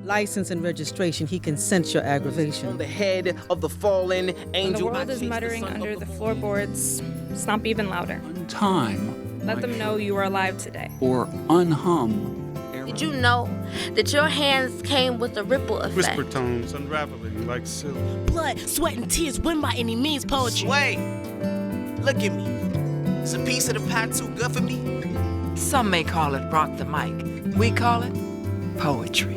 License and registration, he can sense your aggravation. On the head of the fallen angel. When the world is muttering under the floorboards, stomp even louder. Untime. Let them know you are alive today. Or unhum. Did you know that your hands came with a ripple effect? Whisper tones unraveling like silk. Blood, sweat, and tears win by any means poetry. Wait, look at me. Is a piece of the pie too good for me? Some may call it rock the mic. We call it poetry.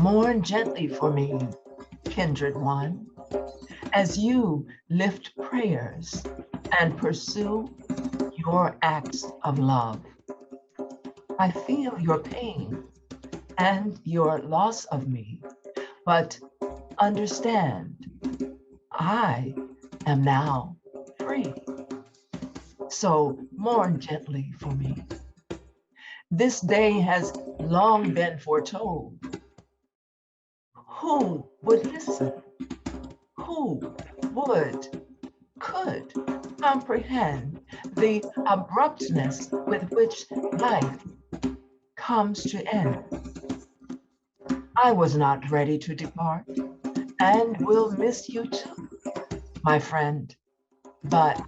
Mourn gently for me, kindred one, as you lift prayers and pursue your acts of love. I feel your pain and your loss of me, but understand, I am now free. So mourn gently for me. This day has long been foretold. Who would listen? Who could comprehend the abruptness with which life comes to end? I was not ready to depart and will miss you too, my friend, but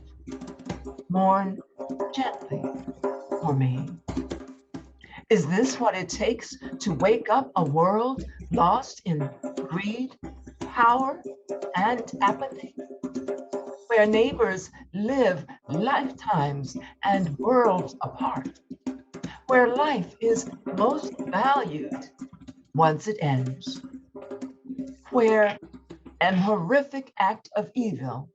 mourn gently for me. Is this what it takes to wake up a world lost in greed, power, and apathy? Where neighbors live lifetimes and worlds apart? Where life is most valued once it ends? Where an horrific act of evil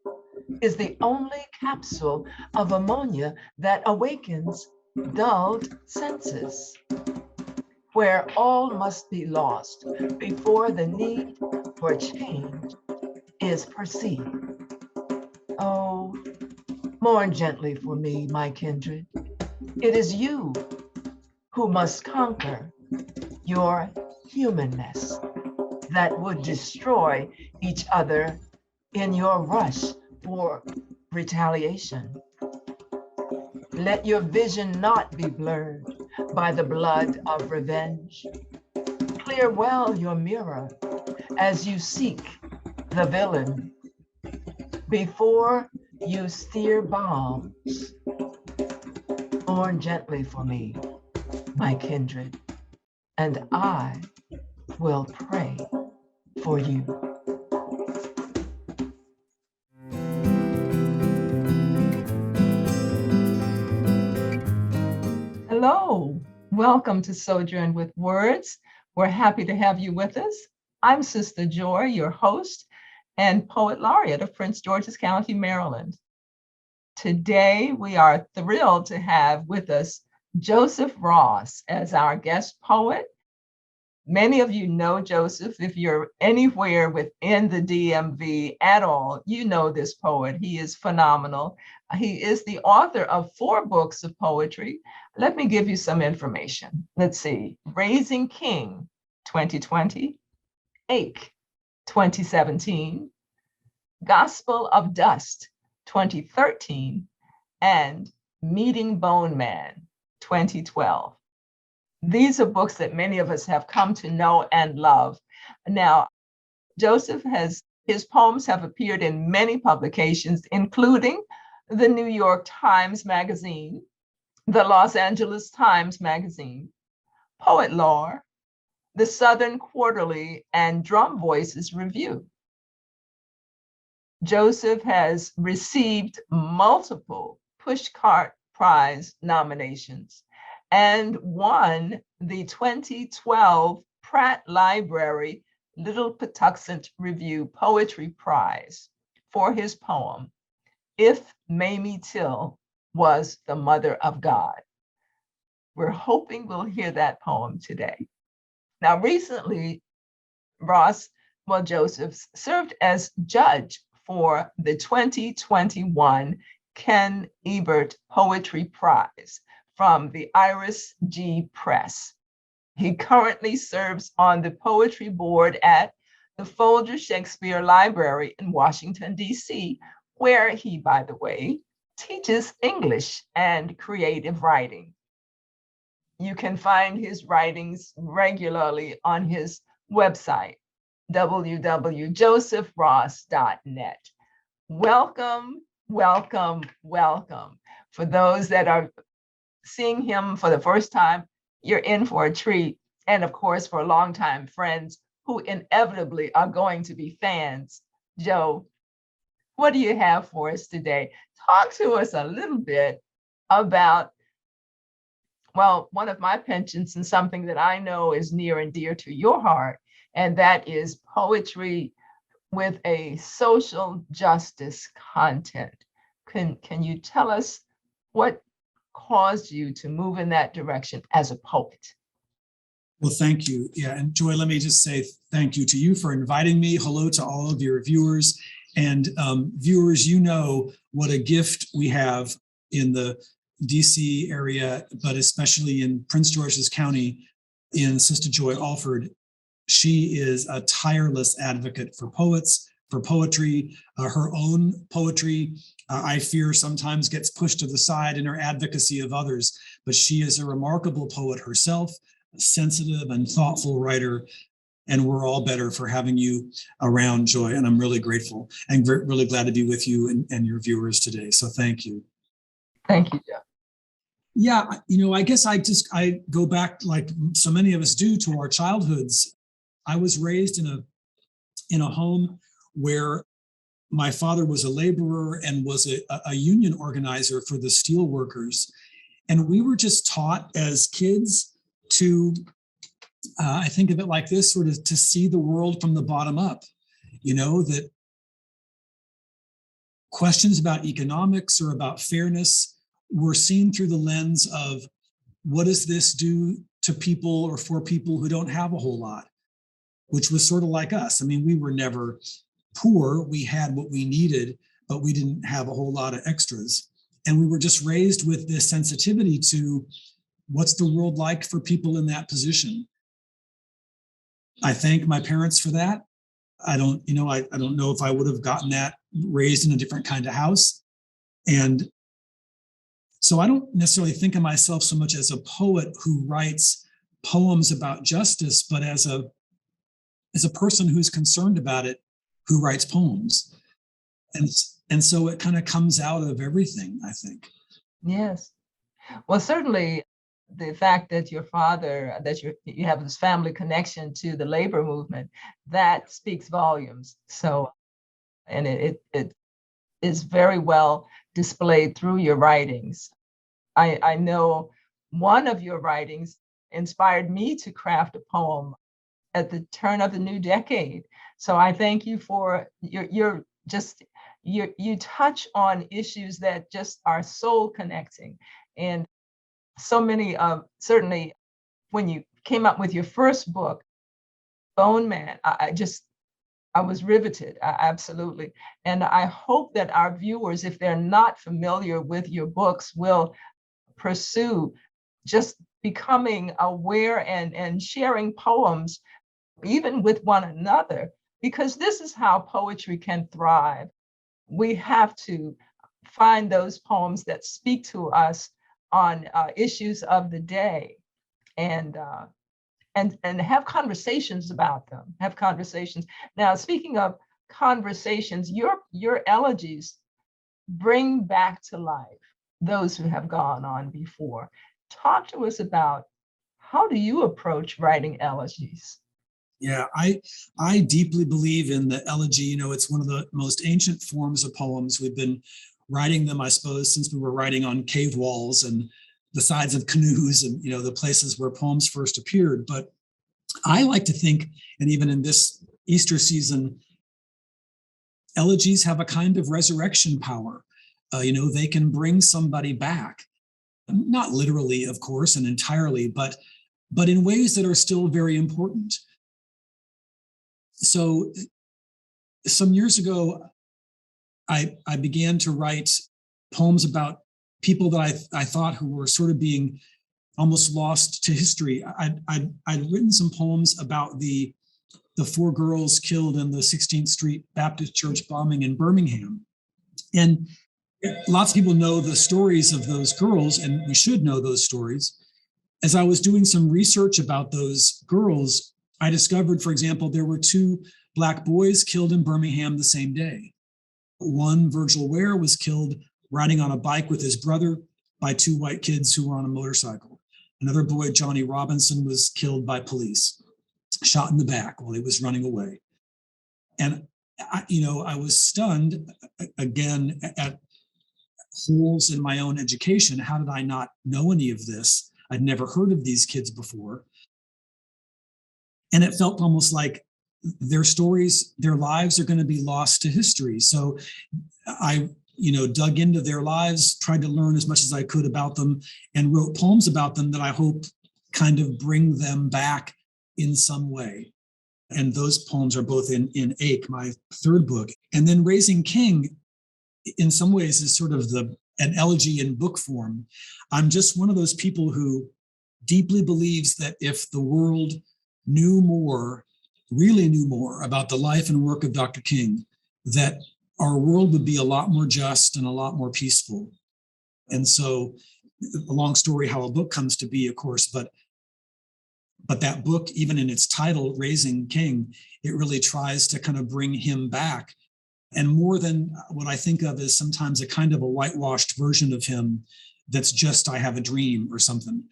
is the only capsule of ammonia that awakens dulled senses, where all must be lost before the need for change is perceived. Oh, mourn gently for me, my kindred. It is you who must conquer your humanness that would destroy each other in your rush for retaliation. Let your vision not be blurred by the blood of revenge. Clear well your mirror as you seek the villain. Before you steer bombs, mourn gently for me, my kindred, and I will pray for you. Hello, welcome to Sojourn with Words. We're happy to have you with us. I'm Sistah Joy, your host and Poet Laureate of Prince George's County, Maryland. Today, we are thrilled to have with us Joseph Ross as our guest poet. Many of you know Joseph. If you're anywhere within the DMV at all, you know this poet. He is phenomenal. He is the author of 4 books of poetry. Let me give you some information. Let's see. Raising King, 2020. Ache, 2017. Gospel of Dust, 2013. And Meeting Bone Man, 2012. These are books that many of us have come to know and love. Now, his poems have appeared in many publications, including the New York Times Magazine, the Los Angeles Times Magazine, Poet Lore, the Southern Quarterly, and Drum Voices Review. Joseph has received multiple Pushcart Prize nominations and won the 2012 Pratt Library Little Patuxent Review Poetry Prize for his poem, If Mamie Till Was the Mother of God. We're hoping we'll hear that poem today. Now, recently, Joseph served as judge for the 2021 Ken Ebert Poetry Prize from the Iris G. Press. He currently serves on the poetry board at the Folger Shakespeare Library in Washington, D.C., where he, by the way, teaches English and creative writing. You can find his writings regularly on his website, www.josephross.net. Welcome, welcome, welcome. For those that are seeing him for the first time, you're in for a treat. And of course, for longtime friends who inevitably are going to be fans. Joe, what do you have for us today? Talk to us a little bit about, well, one of my penchants and something that I know is near and dear to your heart, and that is poetry with a social justice content. Can you tell us what caused you to move in that direction as a poet? Well, thank you. Yeah, and Joy, let me just say thank you to you for inviting me. Hello to all of your viewers. And viewers, you know what a gift we have in the DC area, but especially in Prince George's County in Sistah Joy Alford. She is a tireless advocate for poets, for poetry. Her own poetry, I fear, sometimes gets pushed to the side in her advocacy of others, but she is a remarkable poet herself, a sensitive and thoughtful writer, and we're all better for having you around, Joy, and I'm really grateful and really glad to be with you and your viewers today, so thank you. Thank you, Jeff. Yeah, I guess I go back, like so many of us do, to our childhoods. I was raised in a home where my father was a laborer and was a union organizer for the steel workers. And we were just taught as kids to, I think of it like this, sort of to see the world from the bottom up, that questions about economics or about fairness were seen through the lens of what does this do to people or for people who don't have a whole lot, which was sort of like us. I mean, we were never poor. We had what we needed, but we didn't have a whole lot of extras. And we were just raised with this sensitivity to what's the world like for people in that position. I thank my parents for that. I don't know if I would have gotten that raised in a different kind of house. And so I don't necessarily think of myself so much as a poet who writes poems about justice, but as a person who's concerned about it, who writes poems. And so it kind of comes out of everything, I think. Yes. Well, certainly the fact that your father, that you have this family connection to the labor movement, that speaks volumes. So, and it is very well displayed through your writings. I know one of your writings inspired me to craft a poem at the turn of the new decade. So I thank you for you touch on issues that just are soul connecting. And so many certainly when you came up with your first book, Bone Man, I was riveted, absolutely. And I hope that our viewers, if they're not familiar with your books, will pursue just becoming aware and sharing poems, even with one another, because this is how poetry can thrive. We have to find those poems that speak to us on issues of the day, and have conversations about them. Have conversations. Now, speaking of conversations, your elegies bring back to life those who have gone on before. Talk to us about, how do you approach writing elegies? Yeah, I deeply believe in the elegy. It's one of the most ancient forms of poems. We've been writing them, I suppose, since we were writing on cave walls and the sides of canoes and, the places where poems first appeared. But I like to think, and even in this Easter season, elegies have a kind of resurrection power. They can bring somebody back, not literally, of course, and entirely, but in ways that are still very important. So some years ago, I began to write poems about people that I thought who were sort of being almost lost to history. I'd written some poems about the 4 girls killed in the 16th Street Baptist Church bombing in Birmingham. And lots of people know the stories of those girls, and we should know those stories. As I was doing some research about those girls, I discovered, for example, there were 2 Black boys killed in Birmingham the same day. One, Virgil Ware, was killed riding on a bike with his brother by 2 white kids who were on a motorcycle. Another boy, Johnny Robinson, was killed by police, shot in the back while he was running away. And I was stunned again at holes in my own education. How did I not know any of this? I'd never heard of these kids before. And it felt almost like their stories, their lives are going to be lost to history. So I, dug into their lives, tried to learn as much as I could about them, and wrote poems about them that I hope kind of bring them back in some way. And those poems are both in Ache, my 3rd book. And then Raising King, in some ways, is sort of an elegy in book form. I'm just one of those people who deeply believes that if the world knew more, really knew more about the life and work of Dr. King, that our world would be a lot more just and a lot more peaceful. And so, a long story how a book comes to be, of course, but that book, even in its title, Raising King, it really tries to kind of bring him back. And more than what I think of as sometimes a kind of a whitewashed version of him that's just, I have a dream or something,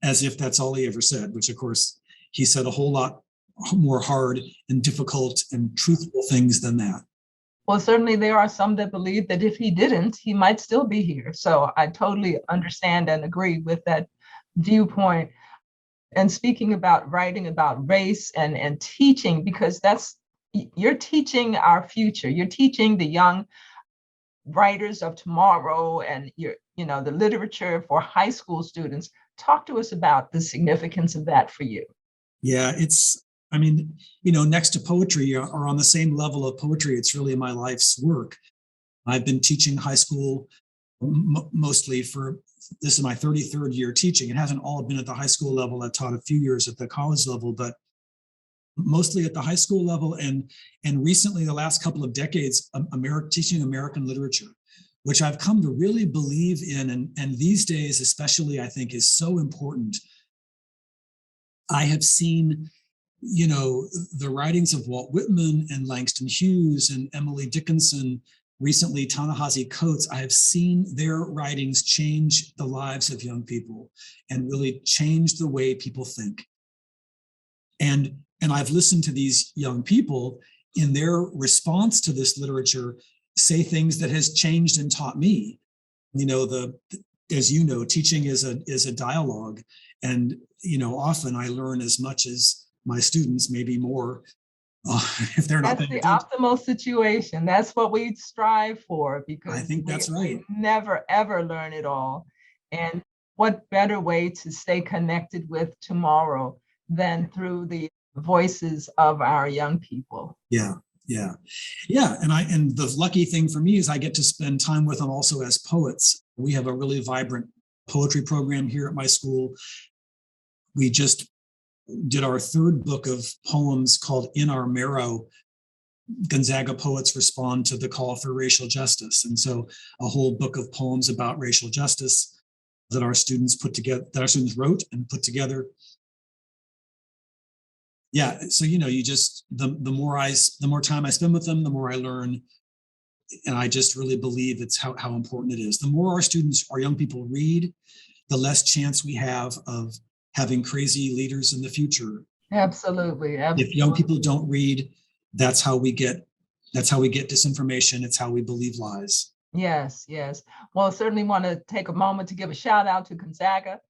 as if that's all he ever said, which of course he said a whole lot more hard and difficult and truthful things than that. Well, certainly there are some that believe that if he didn't, he might still be here. So I totally understand and agree with that viewpoint. And speaking about writing about race and teaching, because you're teaching our future. You're teaching the young writers of tomorrow and the literature for high school students. Talk to us about the significance of that for you. Yeah, next to poetry or on the same level of poetry, it's really my life's work. I've been teaching high school mostly this is my 33rd year teaching. It hasn't all been at the high school level. I've taught a few years at the college level, but mostly at the high school level. And recently, the last couple of decades, teaching American literature, which I've come to really believe in. And these days, especially, I think is so important. I have seen, the writings of Walt Whitman and Langston Hughes and Emily Dickinson, recently Ta-Nehisi Coates. I have seen their writings change the lives of young people and really change the way people think. And I've listened to these young people in their response to this literature say things that has changed and taught me. As you know, teaching is a dialogue, and often I learn as much as my students, maybe more, if they're not. That's the optimal situation. That's what we strive for, because I think that's right. We never ever learn it all, and what better way to stay connected with tomorrow than through the voices of our young people. Yeah. And the lucky thing for me is I get to spend time with them also as poets. We have a really vibrant poetry program here at my school. We just did our 3rd book of poems called In Our Marrow. Gonzaga poets respond to the call for racial justice. And so a whole book of poems about racial justice that our students wrote and put together. Yeah, so you just the more time I spend with them, the more I learn, and I just really believe it's how important it is. The more our young people read, the less chance we have of having crazy leaders in the future. Absolutely. If young people don't read, that's how we get disinformation. It's how we believe lies. Yes. Well, certainly want to take a moment to give a shout out to Gonzaga.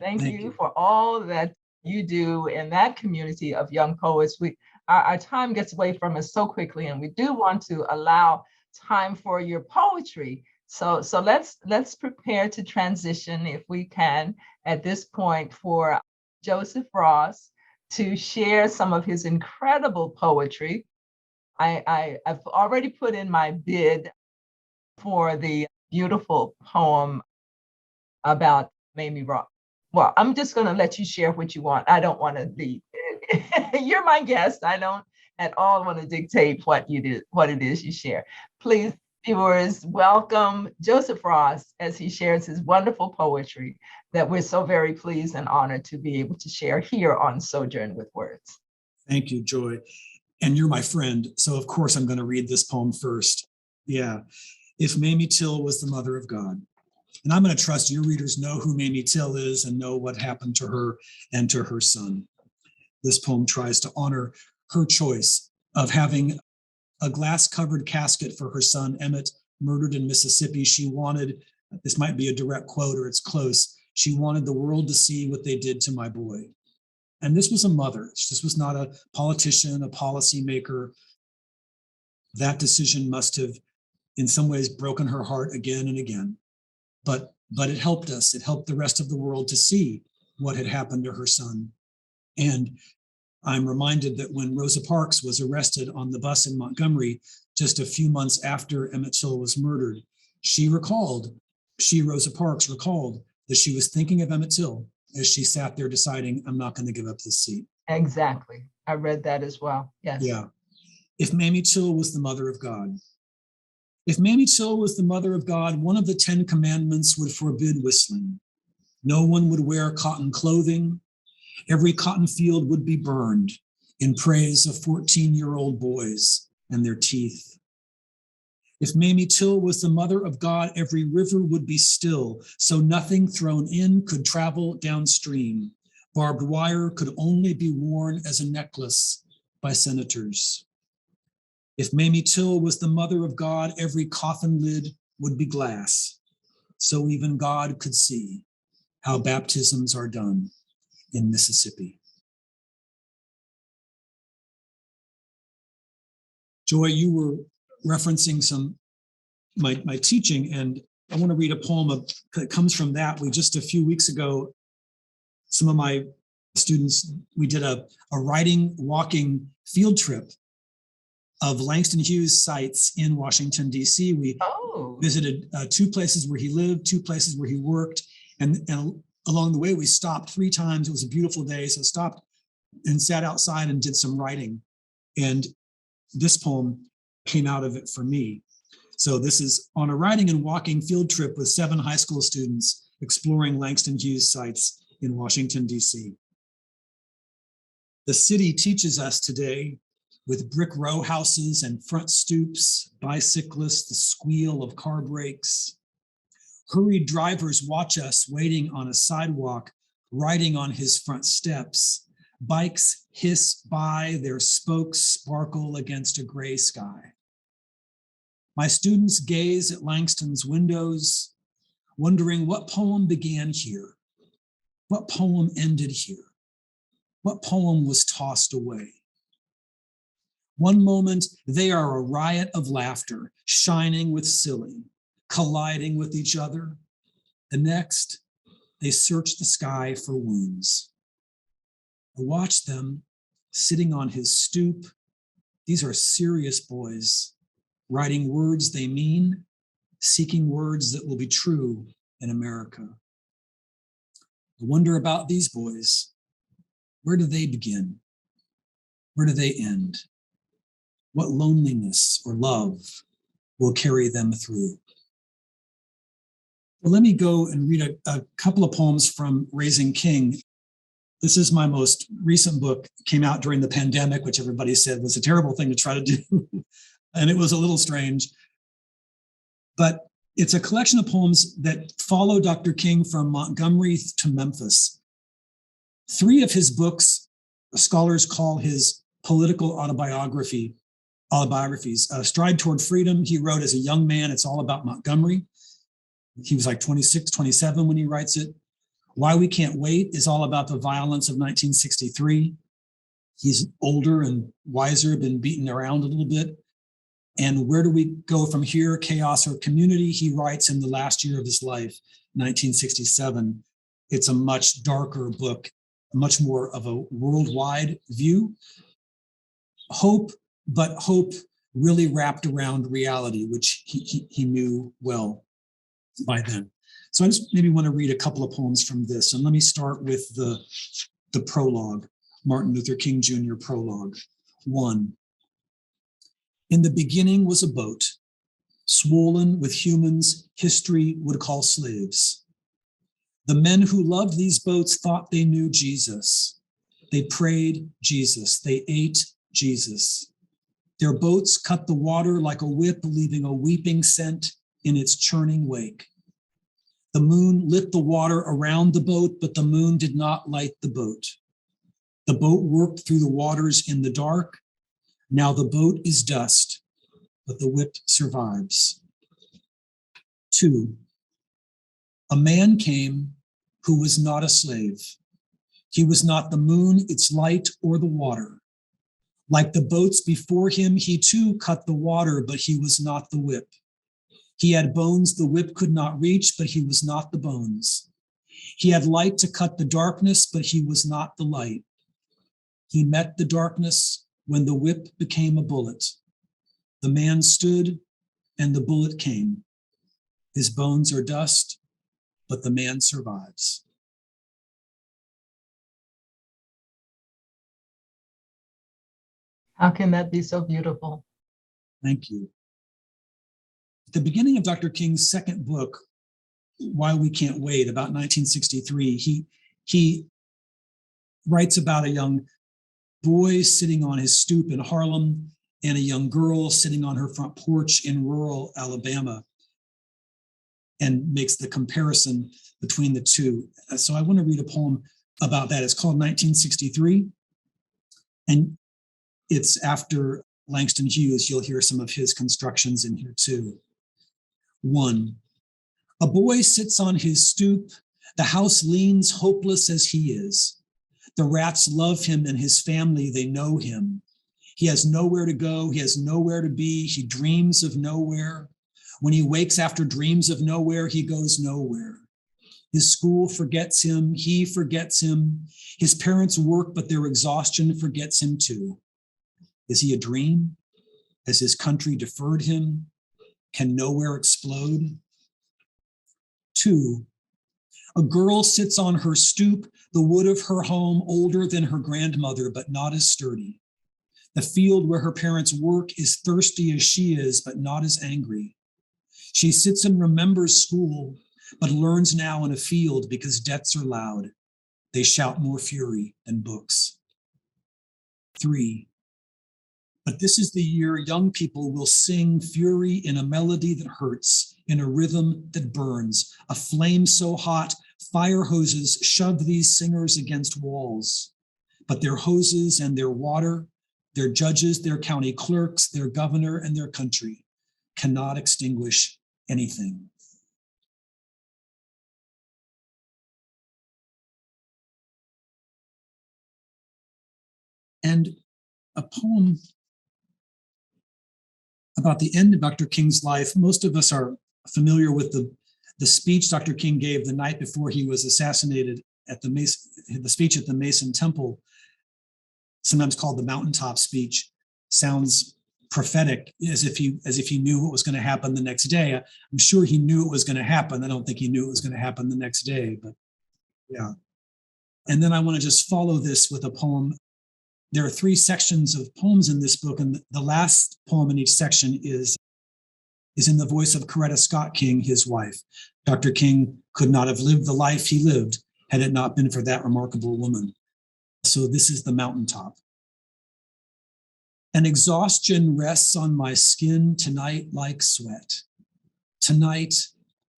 Thank you for all that you do in that community of young poets. Our time gets away from us so quickly, and we do want to allow time for your poetry. So let's prepare to transition, if we can, at this point, for Joseph Ross to share some of his incredible poetry. I've already put in my bid for the beautiful poem about Mamie Ross. Well, I'm just going to let you share what you want. I don't want to lead. You're my guest. I don't at all want to dictate what it is you share. Please viewers, welcome Joseph Ross as he shares his wonderful poetry that we're so very pleased and honored to be able to share here on Sojourn with Words. Thank you, Joy. And you're my friend, so of course I'm going to read this poem first. Yeah. If Mamie Till was the mother of God. And I'm going to trust your readers know who Mamie Till is and know what happened to her and to her son. This poem tries to honor her choice of having a glass-covered casket for her son, Emmett, murdered in Mississippi. She wanted, this might be a direct quote or it's close, she wanted the world to see what they did to my boy. And this was a mother. This was not a politician, a policymaker. That decision must have, in some ways, broken her heart again and again. But it helped us. It helped the rest of the world to see what had happened to her son. And I'm reminded that when Rosa Parks was arrested on the bus in Montgomery, just a few months after Emmett Till was murdered, Rosa Parks recalled that she was thinking of Emmett Till as she sat there deciding, I'm not going to give up this seat. Exactly. I read that as well. Yes. Yeah. If Mamie Till was the mother of God. If Mamie Till was the mother of God, one of the 10 commandments would forbid whistling. No one would wear cotton clothing. Every cotton field would be burned in praise of 14-year-old boys and their teeth. If Mamie Till was the mother of God, every river would be still, so nothing thrown in could travel downstream. Barbed wire could only be worn as a necklace by senators. If Mamie Till was the mother of God, every coffin lid would be glass, so even God could see how baptisms are done in Mississippi. Joy, you were referencing my teaching, and I want to read a poem that comes from that. Just a few weeks ago, some of my students, we did a writing, walking field trip of Langston Hughes sites in Washington, D.C. We visited 2 places where he lived, 2 places where he worked, and along the way, we stopped 3 times. It was a beautiful day, so stopped and sat outside and did some writing. And this poem came out of it for me. So this is on a writing and walking field trip with 7 high school students exploring Langston Hughes sites in Washington, D.C. The city teaches us today, with brick row houses and front stoops, bicyclists, the squeal of car brakes. Hurried drivers watch us waiting on a sidewalk, riding on his front steps. Bikes hiss by, their spokes sparkle against a gray sky. My students gaze at Langston's windows, wondering what poem began here, what poem ended here, what poem was tossed away. One moment, they are a riot of laughter, shining with silly, colliding with each other. The next, they search the sky for wounds. I watch them sitting on his stoop. These are serious boys, writing words they mean, seeking words that will be true in America. I wonder about these boys. Where do they begin? Where do they end? What loneliness or love will carry them through? Well, let me go and read a couple of poems from Raising King. This is my most recent book. It came out during the pandemic, which everybody said was a terrible thing to try to do. And it was a little strange. But it's a collection of poems that follow Dr. King from Montgomery to Memphis. 3 of his books, scholars call his political autobiographies. Stride Toward Freedom, he wrote as a young man. It's all about Montgomery. He was like 26, 27 when he writes it. Why We Can't Wait is all about the violence of 1963. He's older and wiser, been beaten around a little bit. And Where Do We Go From Here, Chaos or Community, he writes in the last year of his life, 1967. It's a much darker book, much more of a worldwide view. Hope, but hope really wrapped around reality, which he knew well by then. So I just maybe want to read a couple of poems from this. And let me start with the prologue, Martin Luther King Jr. prologue. 1. In the beginning was a boat. swollen with humans history would call slaves. The men who loved these boats thought they knew Jesus. They prayed Jesus. They ate Jesus. Their boats cut the water like a whip, leaving a weeping scent in its churning wake. The moon lit the water around the boat, but the moon did not light the boat. The boat worked through the waters in the dark. Now the boat is dust, but the whip survives. 2, a man came who was not a slave. He was not the moon, its light, or the water. Like the boats before him, he too cut the water, but he was not the whip. He had bones the whip could not reach, but he was not the bones. He had light to cut the darkness, but he was not the light. He met the darkness when the whip became a bullet. The man stood and the bullet came. His bones are dust, but the man survives. How can that be so beautiful? Thank you. At the beginning of Dr. King's second book, Why We Can't Wait, about 1963, he writes about a young boy sitting on his stoop in Harlem and a young girl sitting on her front porch in rural Alabama, and makes the comparison between the two. So I want to read a poem about that. It's called 1963, and it's after Langston Hughes. You'll hear some of his constructions in here too. 1, a boy sits on his stoop. The house leans hopeless as he is. The rats love him and his family, they know him. He has nowhere to go, he has nowhere to be, he dreams of nowhere. When he wakes after dreams of nowhere, he goes nowhere. His school forgets him, he forgets him. His parents work, but their exhaustion forgets him too. Is he a dream? Has his country deferred him? Can nowhere explode? 2, a girl sits on her stoop, the wood of her home older than her grandmother, but not as sturdy. The field where her parents work is thirsty as she is, but not as angry. She sits and remembers school, but learns now in a field because debts are loud. They shout more fury than books. 3, but this is the year young people will sing fury in a melody that hurts, in a rhythm that burns, a flame so hot, fire hoses shove these singers against walls. But their hoses and their water, their judges, their county clerks, their governor, and their country cannot extinguish anything. And a poem about the end of Dr. King's life. Most of us are familiar with the speech Dr. King gave the night before he was assassinated at the speech at the Mason Temple, sometimes called the Mountaintop speech. Sounds prophetic, as if he knew what was going to happen the next day. I'm sure he knew it was going to happen. I don't think he knew it was going to happen the next day, but yeah. And then I want to just follow this with a poem. There are 3 sections of poems in this book, and the last poem in each section is in the voice of Coretta Scott King, his wife. Dr. King could not have lived the life he lived had it not been for that remarkable woman. So this is the Mountaintop. An exhaustion rests on my skin tonight like sweat. Tonight,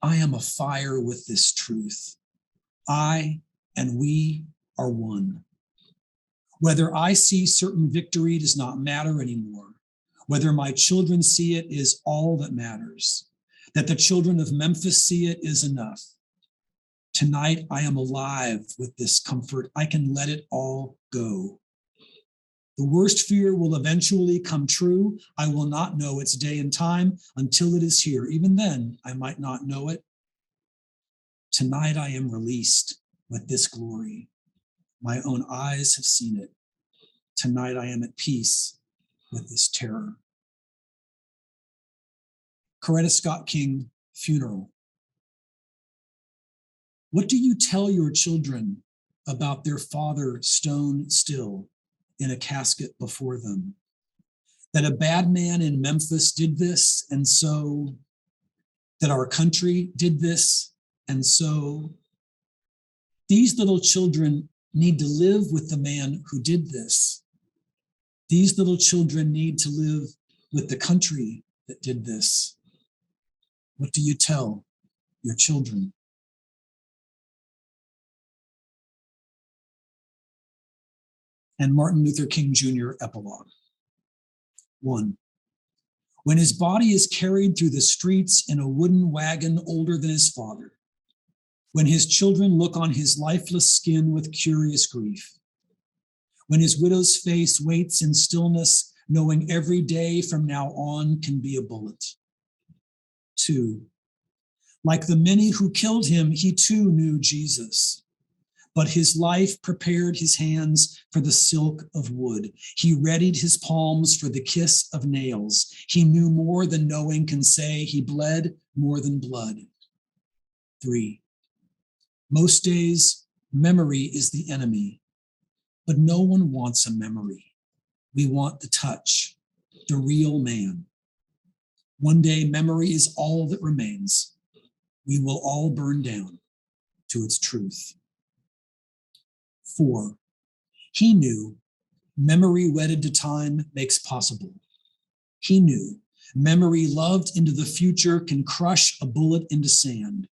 I am afire with this truth. I and we are one. Whether I see certain victory does not matter anymore. Whether my children see it is all that matters. That the children of Memphis see it is enough. Tonight, I am alive with this comfort. I can let it all go. The worst fear will eventually come true. I will not know its day and time until it is here. Even then, I might not know it. Tonight, I am released with this glory. My own eyes have seen it. Tonight I am at peace with this terror. Coretta Scott King, funeral. What do you tell your children about their father stone still in a casket before them? that a bad man in Memphis did this, and so that our country did this, and so these little children need to live with the man who did this. These little children need to live with the country that did this. What do you tell your children? And Martin Luther King Jr. Epilogue. 1. When his body is carried through the streets in a wooden wagon older than his father, when his children look on his lifeless skin with curious grief, when his widow's face waits in stillness, knowing every day from now on can be a bullet. 2. Like the many who killed him, he too knew Jesus, but his life prepared his hands for the silk of wood. He readied his palms for the kiss of nails. He knew more than knowing can say. He bled more than blood. 3. Most days, memory is the enemy, but no one wants a memory. We want the touch, the real man. One day, memory is all that remains. We will all burn down to its truth. 4. He knew memory wedded to time makes possible. He knew memory loved into the future can crush a bullet into sand.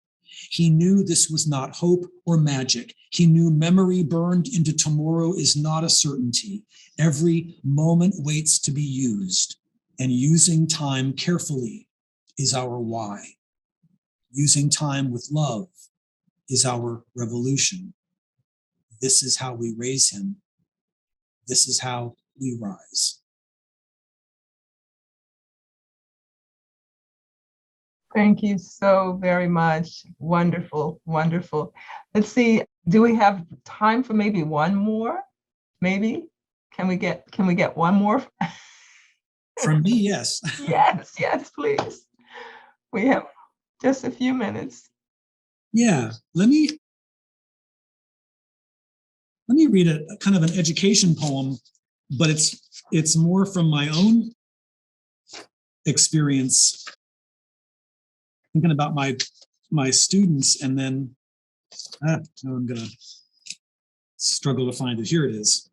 He knew this was not hope or magic. He knew memory burned into tomorrow is not a certainty. Every moment waits to be used, and using time carefully is our why. Using time with love is our revolution. This is how we raise him. This is how we rise. Thank you so very much. Wonderful, wonderful. Let's see, do we have time for maybe one more? Maybe? Can we get one more? From me, yes. Yes, please. We have just a few minutes. Yeah, let me read a kind of an education poem, but it's more from my own experience, thinking about my students, and then I'm gonna struggle to find it. Here it is.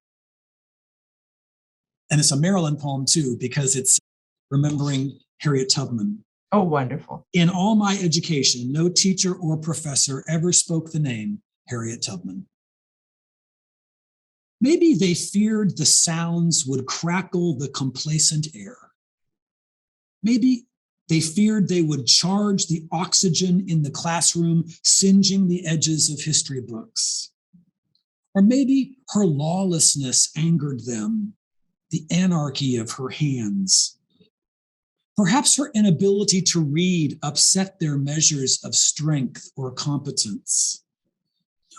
And it's a Maryland poem too, because it's remembering Harriet Tubman. Oh, wonderful. In all my education, no teacher or professor ever spoke the name Harriet Tubman. Maybe they feared the sounds would crackle the complacent air. Maybe they feared they would charge the oxygen in the classroom, singeing the edges of history books. Or maybe her lawlessness angered them, the anarchy of her hands. Perhaps her inability to read upset their measures of strength or competence.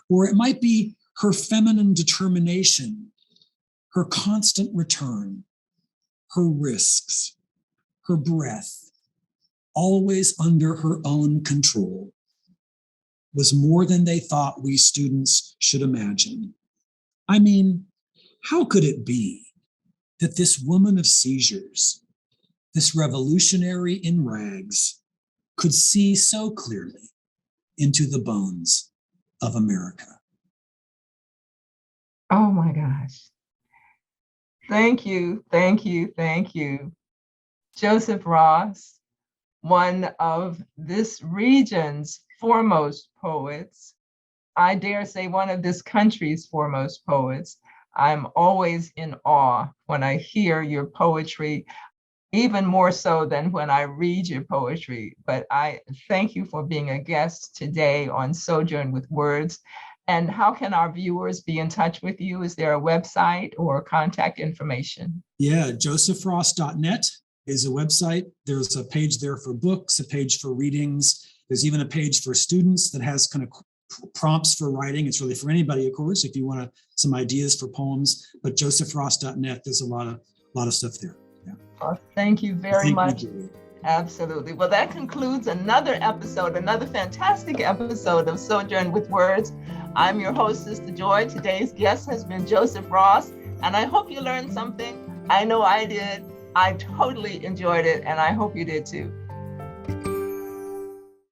Or it might be her feminine determination, her constant return, her risks, her breath, always under her own control, was more than they thought we students should imagine. I mean, how could it be that this woman of seizures, this revolutionary in rags, could see so clearly into the bones of America? Oh my gosh. Thank you, thank you, thank you. Joseph Ross, one of this region's foremost poets, I dare say one of this country's foremost poets. I'm always in awe when I hear your poetry, even more so than when I read your poetry. But I thank you for being a guest today on Sojourn with Words. And how can our viewers be in touch with you? Is there a website or contact information? Yeah, josephross.net is a website. There's a page there for books, a page for readings. There's even a page for students that has kind of prompts for writing. It's really for anybody, of course, if you want some ideas for poems. But josephross.net, there's a lot of stuff there. Yeah. Well, thank you very much. Absolutely. Well, that concludes another episode, another fantastic episode of Sojourn with Words. I'm your host, Sistah Joy. Today's guest has been Joseph Ross, and I hope you learned something. I know I did. I totally enjoyed it, and I hope you did too.